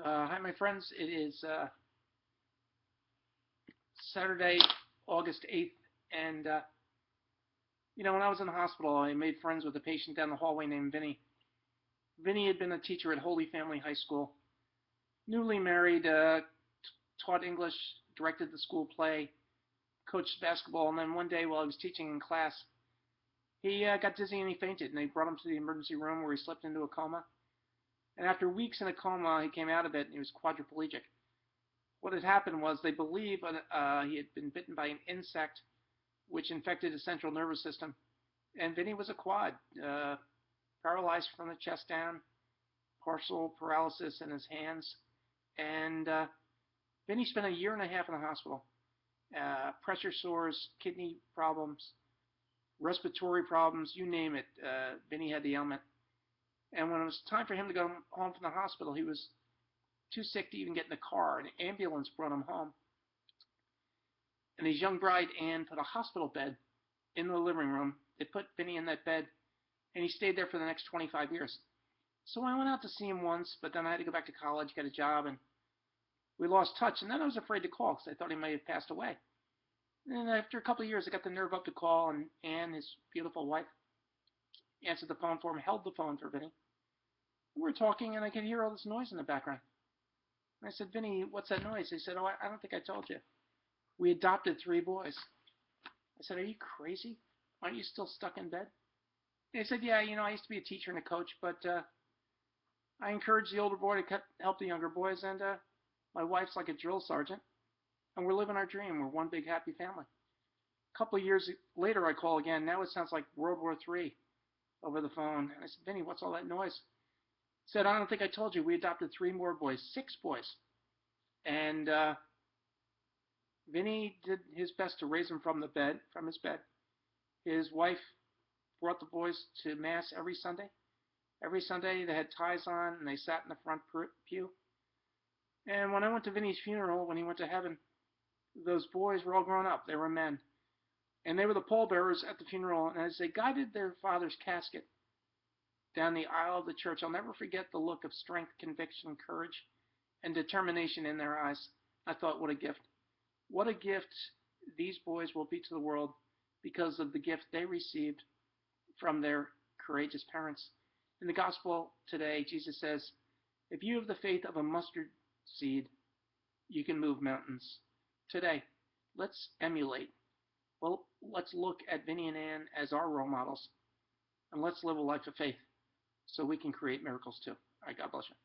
Hi, my friends. It is Saturday, August 8th, and when I was in the hospital, I made friends with a patient down the hallway named Vinny. Vinny had been a teacher at Holy Family High School, newly married, taught English, directed the school play, coached basketball, and then one day while I was teaching in class, he got dizzy and he fainted, and they brought him to the emergency room where he slipped into a coma. And after weeks in a coma, he came out of it and he was quadriplegic. What had happened was they believe he had been bitten by an insect which infected his central nervous system. And Vinny was a quad, paralyzed from the chest down, partial paralysis in his hands. And Vinny spent a year and a half in the hospital. Pressure sores, kidney problems, respiratory problems, you name it. Vinny had the ailment. And when it was time for him to go home from the hospital, he was too sick to even get in the car. An ambulance brought him home. And his young bride, Anne, put a hospital bed in the living room. They put Vinny in that bed, and he stayed there for the next 25 years. So I went out to see him once, but then I had to go back to college, get a job, and we lost touch. And then I was afraid to call because I thought he might have passed away. And after a couple of years, I got the nerve up to call, and Anne, his beautiful wife, answered the phone for him, held the phone for Vinny. We were talking, and I could hear all this noise in the background. And I said, Vinny, what's that noise? He said, I don't think I told you. We adopted 3 boys. I said, are you crazy? Aren't you still stuck in bed? And he said, yeah, I used to be a teacher and a coach, but I encouraged the older boy to help the younger boys, and my wife's like a drill sergeant, and we're living our dream. We're one big happy family. A couple of years later, I call again. Now it sounds like World War III over the phone. And I said, Vinny, what's all that noise? He said, I don't think I told you. We adopted 3 more boys, 6 boys. And Vinny did his best to raise them from his bed. His wife brought the boys to mass every Sunday. Every Sunday they had ties on and they sat in the front pew. And when I went to Vinny's funeral, when he went to heaven, those boys were all grown up. They were men. And they were the pallbearers at the funeral. And as they guided their father's casket down the aisle of the church, I'll never forget the look of strength, conviction, courage, and determination in their eyes. I thought, what a gift. What a gift these boys will be to the world because of the gift they received from their courageous parents. In the gospel today, Jesus says, if you have the faith of a mustard seed, you can move mountains. Today, let's emulate. Well, let's look at Vinny and Ann as our role models, and let's live a life of faith so we can create miracles too. All right, God bless you.